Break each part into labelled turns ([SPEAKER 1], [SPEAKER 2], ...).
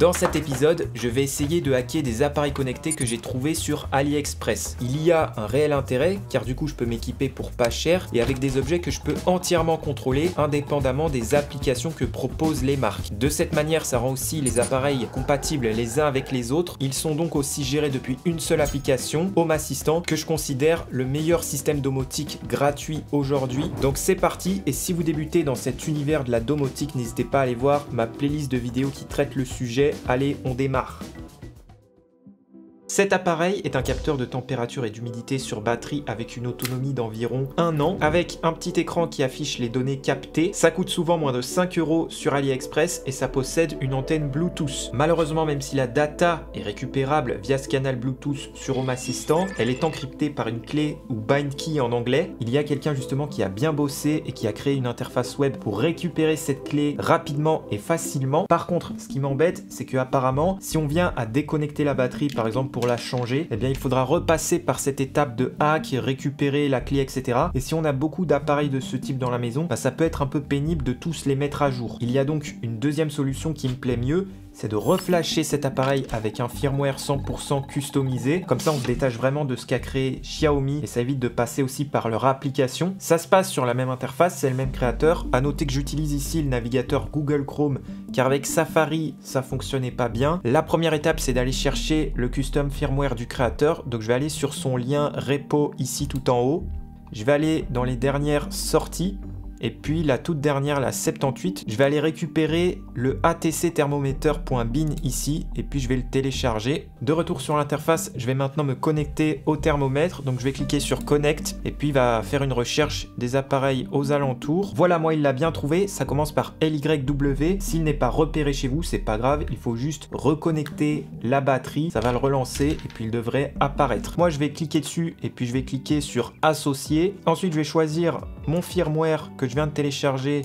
[SPEAKER 1] Dans cet épisode, je vais essayer de hacker des appareils connectés que j'ai trouvés sur AliExpress. Il y a un réel intérêt, car du coup je peux m'équiper pour pas cher et avec des objets que je peux entièrement contrôler indépendamment des applications que proposent les marques. De cette manière, ça rend aussi les appareils compatibles les uns avec les autres. Ils sont donc aussi gérés depuis une seule application, Home Assistant, que je considère le meilleur système domotique gratuit aujourd'hui. Donc c'est parti, et si vous débutez dans cet univers de la domotique, n'hésitez pas à aller voir ma playlist de vidéos qui traite le sujet. Allez, on démarre. Cet appareil est un capteur de température et d'humidité sur batterie avec une autonomie d'environ 1 an, avec un petit écran qui affiche les données captées. Ça coûte souvent moins de 5 € sur AliExpress et ça possède une antenne Bluetooth. Malheureusement, même si la data est récupérable via ce canal Bluetooth sur Home Assistant, elle est encryptée par une clé ou bind key en anglais. Il y a quelqu'un justement qui a bien bossé et qui a créé une interface web pour récupérer cette clé rapidement et facilement. Par contre, ce qui m'embête, c'est que apparemment, si on vient à déconnecter la batterie, par exemple pour la changer, eh bien il faudra repasser par cette étape de hack, récupérer la clé, etc. Et si on a beaucoup d'appareils de ce type dans la maison, ça peut être un peu pénible de tous les mettre à jour. Il y a donc une deuxième solution qui me plaît mieux, c'est de reflasher cet appareil avec un firmware 100% customisé. Comme ça, on se détache vraiment de ce qu'a créé Xiaomi et ça évite de passer aussi par leur application. Ça se passe sur la même interface, c'est le même créateur. À noter que j'utilise ici le navigateur Google Chrome car avec Safari, ça fonctionnait pas bien. La première étape, c'est d'aller chercher le custom firmware du créateur. Donc, je vais aller sur son lien repo ici tout en haut. Je vais aller dans les dernières sorties. Et puis la toute dernière, la 78, je vais aller récupérer le atcthermometer.bin ici et puis je vais le télécharger. De retour sur l'interface, je vais maintenant me connecter au thermomètre. Donc je vais cliquer sur Connect et puis il va faire une recherche des appareils aux alentours. Voilà, moi il l'a bien trouvé, ça commence par LYW. S'il n'est pas repéré chez vous, c'est pas grave, il faut juste reconnecter la batterie, ça va le relancer et puis il devrait apparaître. Moi je vais cliquer dessus et puis je vais cliquer sur Associer. Ensuite je vais choisir mon firmware que je viens de télécharger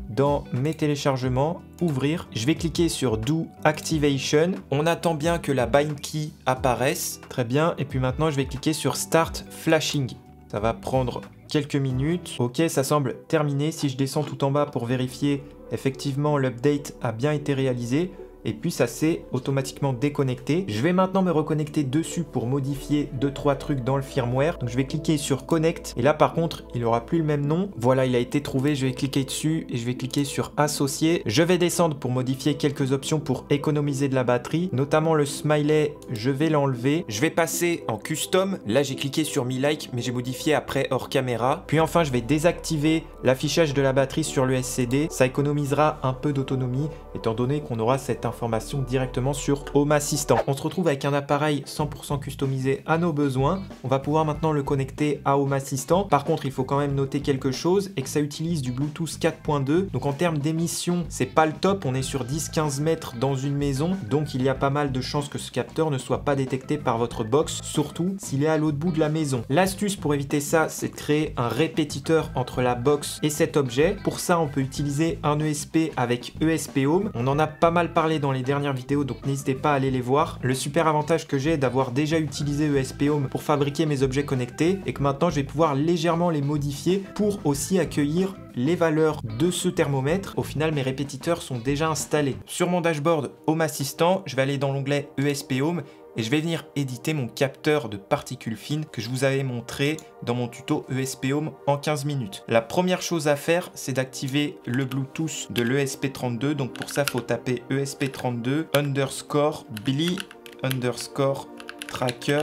[SPEAKER 1] dans mes téléchargements, ouvrir. Je vais cliquer sur Do Activation. On attend bien que la bind key apparaisse. Très bien. Et puis maintenant, je vais cliquer sur Start Flashing. Ça va prendre quelques minutes. Ok, ça semble terminé. Si je descends tout en bas pour vérifier, effectivement, l'update a bien été réalisé. Et puis ça s'est automatiquement déconnecté. Je vais maintenant me reconnecter dessus pour modifier 2-3 trucs dans le firmware. Donc je vais cliquer sur Connect. Et là par contre, il n'aura plus le même nom. Voilà, il a été trouvé. Je vais cliquer dessus et je vais cliquer sur Associer. Je vais descendre pour modifier quelques options pour économiser de la batterie. Notamment le smiley, je vais l'enlever. Je vais passer en Custom. Là j'ai cliqué sur Me Like, mais j'ai modifié après hors caméra. Puis enfin, je vais désactiver l'affichage de la batterie sur le SCD. Ça économisera un peu d'autonomie étant donné qu'on aura cette information directement sur Home Assistant. On se retrouve avec un appareil 100% customisé à nos besoins. On va pouvoir maintenant le connecter à Home Assistant. Par contre, il faut quand même noter quelque chose et que ça utilise du Bluetooth 4.2. Donc en termes d'émission, c'est pas le top. On est sur 10-15 mètres dans une maison. Donc il y a pas mal de chances que ce capteur ne soit pas détecté par votre box, surtout s'il est à l'autre bout de la maison. L'astuce pour éviter ça, c'est de créer un répétiteur entre la box et cet objet. Pour ça, on peut utiliser un ESP avec ESP Home. On en a pas mal parlé dans les dernières vidéos, donc n'hésitez pas à aller les voir. Le super avantage que j'ai d'avoir déjà utilisé ESP Home pour fabriquer mes objets connectés et que maintenant je vais pouvoir légèrement les modifier pour aussi accueillir les valeurs de ce thermomètre. Au final, mes répétiteurs sont déjà installés. Sur mon dashboard Home Assistant, je vais aller dans l'onglet ESP Home et je vais venir éditer mon capteur de particules fines que je vous avais montré dans mon tuto ESP Home en 15 minutes. La première chose à faire, c'est d'activer le Bluetooth de l'ESP32. Donc pour ça, il faut taper ESP32 _ Billy _ Tracker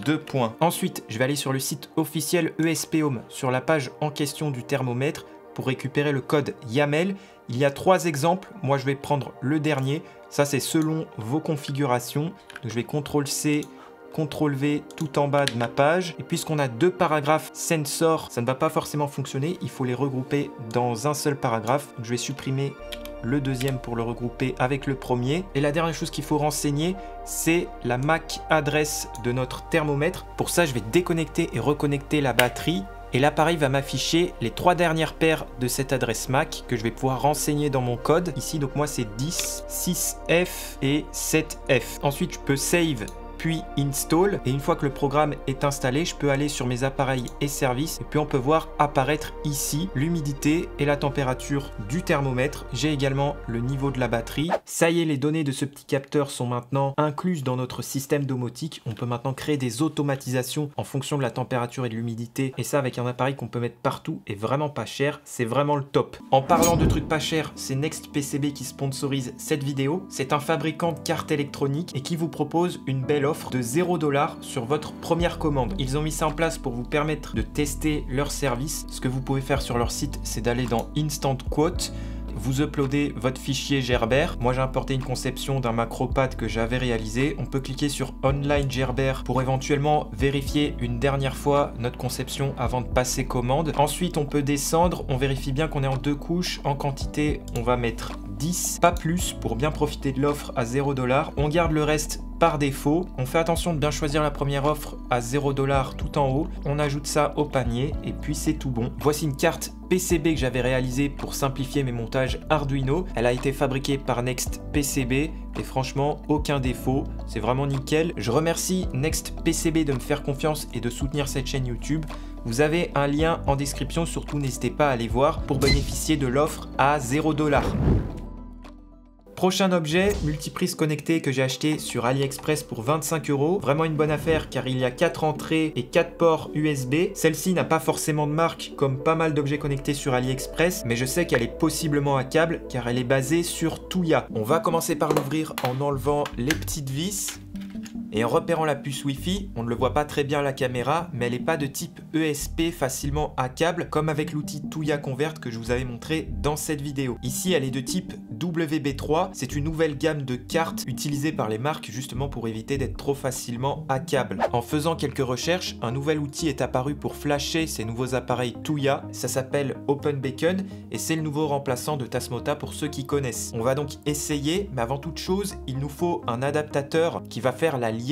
[SPEAKER 1] 2 points. Ensuite, je vais aller sur le site officiel ESP Home, sur la page en question du thermomètre pour récupérer le code YAML. Il y a 3 exemples. Moi, je vais prendre le dernier. Ça, c'est selon vos configurations. Donc, je vais CTRL-C, CTRL-V tout en bas de ma page. Et puisqu'on a 2 paragraphes sensor, ça ne va pas forcément fonctionner. Il faut les regrouper dans un seul paragraphe. Donc, je vais supprimer le deuxième pour le regrouper avec le premier. Et la dernière chose qu'il faut renseigner, c'est la MAC adresse de notre thermomètre. Pour ça, je vais déconnecter et reconnecter la batterie. Et l'appareil va m'afficher les 3 dernières paires de cette adresse MAC que je vais pouvoir renseigner dans mon code. Ici, donc moi, c'est 10, 6F et 7F. Ensuite, je peux save puis Install. Et une fois que le programme est installé, je peux aller sur mes appareils et services et puis on peut voir apparaître ici l'humidité et la température du thermomètre. J'ai également le niveau de la batterie. Ça y est, les données de ce petit capteur sont maintenant incluses dans notre système domotique. On peut maintenant créer des automatisations en fonction de la température et de l'humidité, et ça avec un appareil qu'on peut mettre partout et vraiment pas cher. C'est vraiment le top. En parlant de trucs pas chers, c'est Next PCB qui sponsorise cette vidéo. C'est un fabricant de cartes électroniques et qui vous propose une belle offre de 0 $ sur votre première commande. Ils ont mis ça en place pour vous permettre de tester leur service. Ce que vous pouvez faire sur leur site, c'est d'aller dans Instant Quote. Vous uploadez votre fichier Gerber. Moi, j'ai importé une conception d'un macropad que j'avais réalisé. On peut cliquer sur Online Gerber pour éventuellement vérifier une dernière fois notre conception avant de passer commande. Ensuite, on peut descendre. On vérifie bien qu'on est en 2 couches. En quantité, on va mettre 10, pas plus, pour bien profiter de l'offre à 0 $. On garde le reste par défaut. On fait attention de bien choisir la première offre à 0 $ tout en haut. On ajoute ça au panier et puis c'est tout bon. Voici une carte PCB que j'avais réalisée pour simplifier mes montages Arduino. Elle a été fabriquée par Next PCB et franchement aucun défaut, c'est vraiment nickel. Je remercie Next PCB de me faire confiance et de soutenir cette chaîne YouTube. Vous avez un lien en description, surtout n'hésitez pas à aller voir pour bénéficier de l'offre à 0 $. Prochain objet, multiprise connectée que j'ai acheté sur AliExpress pour 25 €. Vraiment une bonne affaire car il y a 4 entrées et 4 ports USB. Celle-ci n'a pas forcément de marque comme pas mal d'objets connectés sur AliExpress, mais je sais qu'elle est possiblement à câble car elle est basée sur Tuya. On va commencer par l'ouvrir en enlevant les petites vis. Et en repérant la puce Wi-Fi, on ne le voit pas très bien à la caméra, mais elle n'est pas de type ESP facilement à câble, comme avec l'outil Tuya Convert que je vous avais montré dans cette vidéo. Ici, elle est de type WB3. C'est une nouvelle gamme de cartes utilisée par les marques justement pour éviter d'être trop facilement à câble. En faisant quelques recherches, un nouvel outil est apparu pour flasher ces nouveaux appareils Tuya. Ça s'appelle OpenBeacon et c'est le nouveau remplaçant de Tasmota pour ceux qui connaissent. On va donc essayer, mais avant toute chose, il nous faut un adaptateur qui va faire la liaison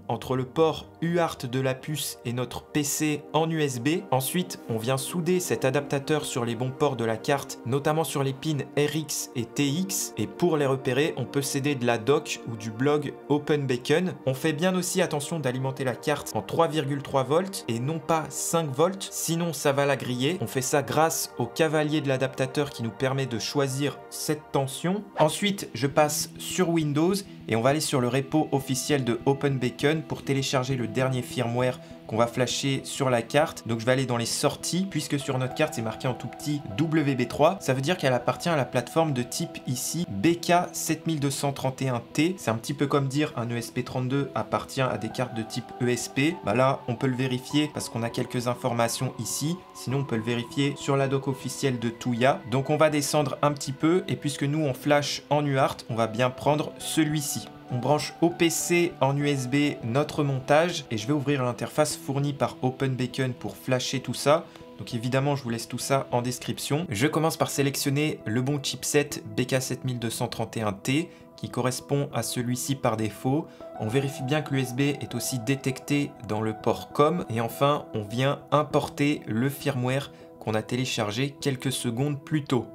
[SPEAKER 1] entre le port UART de la puce et notre PC en USB. Ensuite, on vient souder cet adaptateur sur les bons ports de la carte, notamment sur les pins RX et TX. Et pour les repérer, on peut s'aider de la doc ou du blog OpenBeacon. On fait bien aussi attention d'alimenter la carte en 3,3 volts et non pas 5 volts, sinon ça va la griller. On fait ça grâce au cavalier de l'adaptateur qui nous permet de choisir cette tension. Ensuite, je passe sur Windows et on va aller sur le repo officiel de OpenBeacon pour télécharger le dernier firmware qu'on va flasher sur la carte. Donc je vais aller dans les sorties, puisque sur notre carte c'est marqué en tout petit WB3, ça veut dire qu'elle appartient à la plateforme de type ici BK7231T. C'est un petit peu comme dire un ESP32 appartient à des cartes de type ESP. Bah là on peut le vérifier parce qu'on a quelques informations ici, sinon on peut le vérifier sur la doc officielle de Tuya. Donc on va descendre un petit peu et puisque nous on flash en UART, on va bien prendre celui-ci. On branche au PC en USB notre montage et je vais ouvrir l'interface fournie par OpenBeacon pour flasher tout ça. Donc évidemment, je vous laisse tout ça en description. Je commence par sélectionner le bon chipset BK7231T qui correspond à celui-ci par défaut. On vérifie bien que l'USB est aussi détecté dans le port COM. Et enfin, on vient importer le firmware qu'on a téléchargé quelques secondes plus tôt.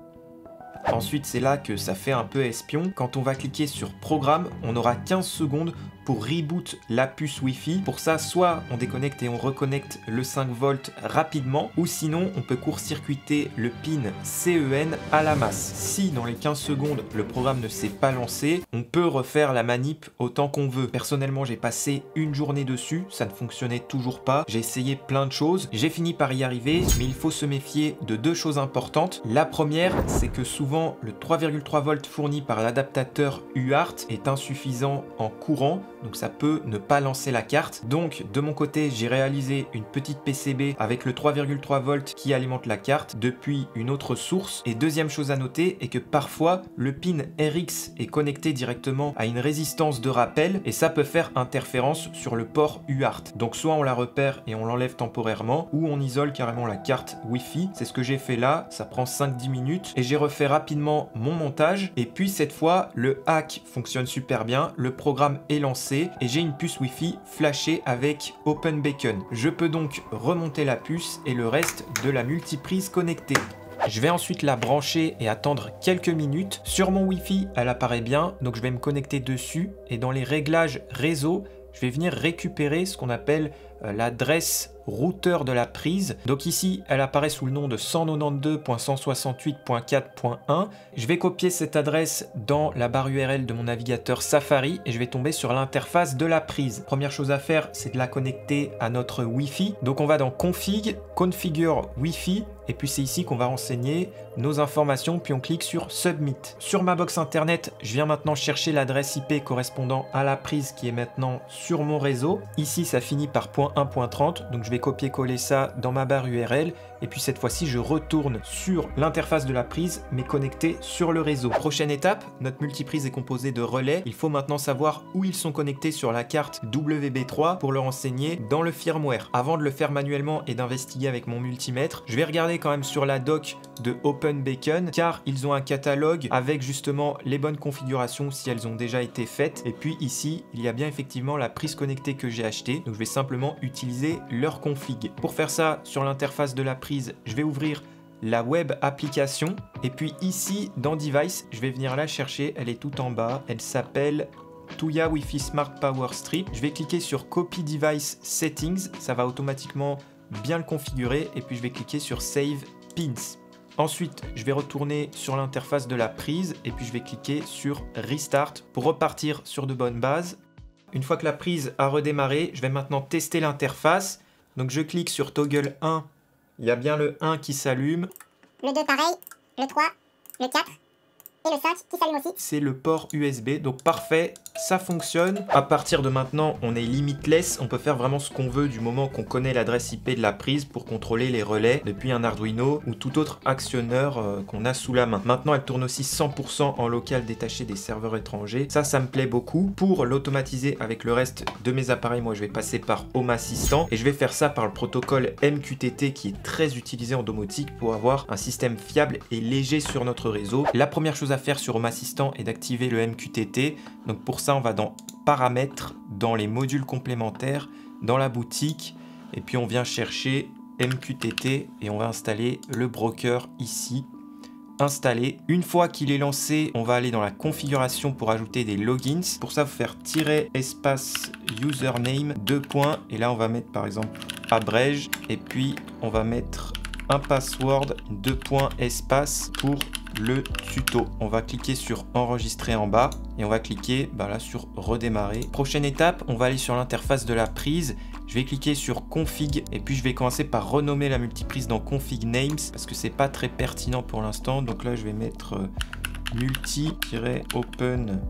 [SPEAKER 1] Ensuite, c'est là que ça fait un peu espion. Quand on va cliquer sur Programme, on aura 15 secondes pour reboot la puce Wi-Fi. Pour ça, soit on déconnecte et on reconnecte le 5 volts rapidement, ou sinon on peut court-circuiter le pin CEN à la masse. Si dans les 15 secondes, le programme ne s'est pas lancé, on peut refaire la manip autant qu'on veut. Personnellement, j'ai passé une journée dessus, ça ne fonctionnait toujours pas. J'ai essayé plein de choses, j'ai fini par y arriver, mais il faut se méfier de 2 choses importantes. La première, c'est que souvent le 3,3 volts fourni par l'adaptateur UART est insuffisant en courant, donc ça peut ne pas lancer la carte. Donc de mon côté, j'ai réalisé une petite PCB avec le 3,3 volts qui alimente la carte depuis une autre source. Et deuxième chose à noter est que parfois le pin RX est connecté directement à une résistance de rappel et ça peut faire interférence sur le port UART. Donc soit on la repère et on l'enlève temporairement, ou on isole carrément la carte Wi-Fi. C'est ce que j'ai fait là, ça prend 5-10 minutes et j'ai refait rapidement mon montage. Et puis cette fois, le hack fonctionne super bien, le programme est lancé et j'ai une puce Wi-Fi flashée avec OpenBeacon. Je peux donc remonter la puce et le reste de la multiprise connectée. Je vais ensuite la brancher et attendre quelques minutes. Sur mon Wi-Fi, elle apparaît bien, donc je vais me connecter dessus et dans les réglages réseau, je vais venir récupérer ce qu'on appelle l'adresse routeur de la prise. Donc ici, elle apparaît sous le nom de 192.168.4.1. Je vais copier cette adresse dans la barre URL de mon navigateur Safari et je vais tomber sur l'interface de la prise. Première chose à faire, c'est de la connecter à notre Wi-Fi. Donc on va dans Config, Configure Wi-Fi, et puis c'est ici qu'on va renseigner nos informations, puis on clique sur Submit. Sur ma box internet, je viens maintenant chercher l'adresse IP correspondant à la prise qui est maintenant sur mon réseau. Ici, ça finit par .1.30, donc je vais copier-coller ça dans ma barre URL, et puis cette fois-ci, je retourne sur l'interface de la prise, mais connecté sur le réseau. Prochaine étape, notre multiprise est composée de relais. Il faut maintenant savoir où ils sont connectés sur la carte WB3 pour le renseigner dans le firmware. Avant de le faire manuellement et d'investiguer avec mon multimètre, je vais regarder quand même sur la doc de OpenBacon, car ils ont un catalogue avec justement les bonnes configurations si elles ont déjà été faites. Et puis ici, il y a bien effectivement la prise connectée que j'ai achetée, donc je vais simplement utiliser leur config. Pour faire ça, sur l'interface de la prise, je vais ouvrir la web application, et puis ici dans Device, je vais venir la chercher, elle est tout en bas, elle s'appelle Tuya Wi-Fi Smart Power Strip. Je vais cliquer sur Copy Device Settings, ça va automatiquement bien le configurer, et puis je vais cliquer sur Save Pins. Ensuite, je vais retourner sur l'interface de la prise, et puis je vais cliquer sur Restart pour repartir sur de bonnes bases. Une fois que la prise a redémarré, je vais maintenant tester l'interface. Donc je clique sur Toggle 1, il y a bien le 1 qui s'allume.
[SPEAKER 2] Le 2 pareil, le 3, le 4 et le 5 qui s'allume aussi.
[SPEAKER 1] C'est le port USB, donc parfait, ça fonctionne. À partir de maintenant, on est limitless, on peut faire vraiment ce qu'on veut du moment qu'on connaît l'adresse IP de la prise pour contrôler les relais depuis un Arduino ou tout autre actionneur qu'on a sous la main. Maintenant, elle tourne aussi 100% en local détaché des serveurs étrangers. Ça me plaît beaucoup. Pour l'automatiser avec le reste de mes appareils, moi je vais passer par Home Assistant et je vais faire ça par le protocole MQTT qui est très utilisé en domotique pour avoir un système fiable et léger sur notre réseau. La première chose à faire sur Home Assistant est d'activer le MQTT. Donc pour ça, on va dans Paramètres, dans les modules complémentaires, dans la boutique, et puis on vient chercher MQTT et on va installer le broker ici. Installer. Une fois qu'il est lancé, on va aller dans la configuration pour ajouter des logins. Pour ça, il faut faire espace username 2 points, et là on va mettre par exemple abrège, et puis on va mettre un password 2 points espace pour le tuto. On va cliquer sur enregistrer en bas et on va cliquer là sur redémarrer. Prochaine étape, on va aller sur l'interface de la prise. Je vais cliquer sur config et puis je vais commencer par renommer la multiprise dans config names parce que c'est pas très pertinent pour l'instant. Donc là, je vais mettre multi-open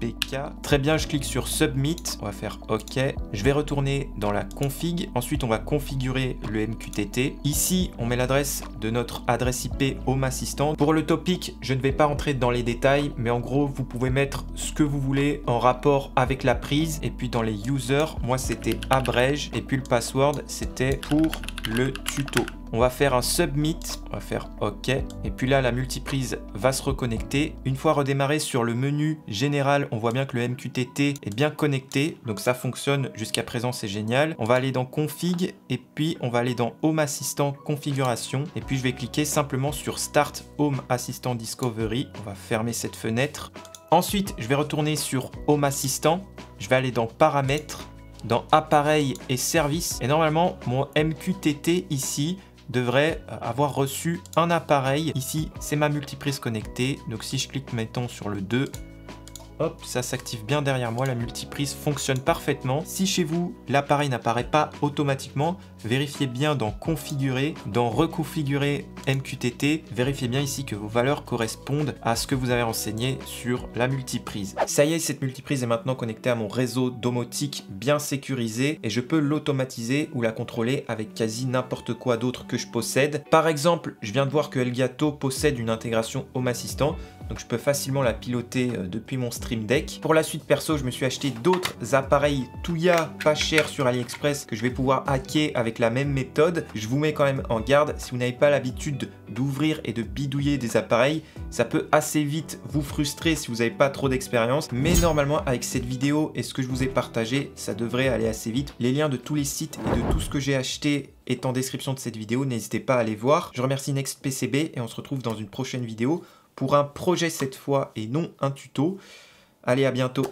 [SPEAKER 1] BK. Très bien, je clique sur Submit. On va faire OK. Je vais retourner dans la config. Ensuite, on va configurer le MQTT. Ici, on met l'adresse de notre adresse IP Home Assistant. Pour le topic, je ne vais pas rentrer dans les détails, mais en gros, vous pouvez mettre ce que vous voulez en rapport avec la prise. Et puis dans les users, moi, c'était abrège. Et puis le password, c'était pour le tuto. On va faire un submit, on va faire OK. Et puis là, la multiprise va se reconnecter. Une fois redémarré sur le menu général, on voit bien que le MQTT est bien connecté. Donc ça fonctionne jusqu'à présent, c'est génial. On va aller dans Config et puis on va aller dans Home Assistant Configuration. Et puis je vais cliquer simplement sur Start Home Assistant Discovery. On va fermer cette fenêtre. Ensuite, je vais retourner sur Home Assistant. Je vais aller dans Paramètres, dans Appareil et Services. Et normalement, mon MQTT ici devrait avoir reçu un appareil. Ici, c'est ma multiprise connectée. Donc si je clique mettons sur le 2, hop, ça s'active bien derrière moi, la multiprise fonctionne parfaitement. Si chez vous, l'appareil n'apparaît pas automatiquement, vérifiez bien dans Configurer, dans Reconfigurer MQTT, vérifiez bien ici que vos valeurs correspondent à ce que vous avez renseigné sur la multiprise. Ça y est, cette multiprise est maintenant connectée à mon réseau domotique bien sécurisé et je peux l'automatiser ou la contrôler avec quasi n'importe quoi d'autre que je possède. Par exemple, je viens de voir que Elgato possède une intégration Home Assistant, donc je peux facilement la piloter depuis mon Stream Deck. Pour la suite perso, je me suis acheté d'autres appareils Tuya pas chers sur AliExpress que je vais pouvoir hacker avec la même méthode. Je vous mets quand même en garde, si vous n'avez pas l'habitude d'ouvrir et de bidouiller des appareils, ça peut assez vite vous frustrer si vous n'avez pas trop d'expérience. Mais normalement, avec cette vidéo et ce que je vous ai partagé, ça devrait aller assez vite. Les liens de tous les sites et de tout ce que j'ai acheté est en description de cette vidéo, n'hésitez pas à aller voir. Je remercie NextPCB et on se retrouve dans une prochaine vidéo pour un projet cette fois et non un tuto. Allez, à bientôt.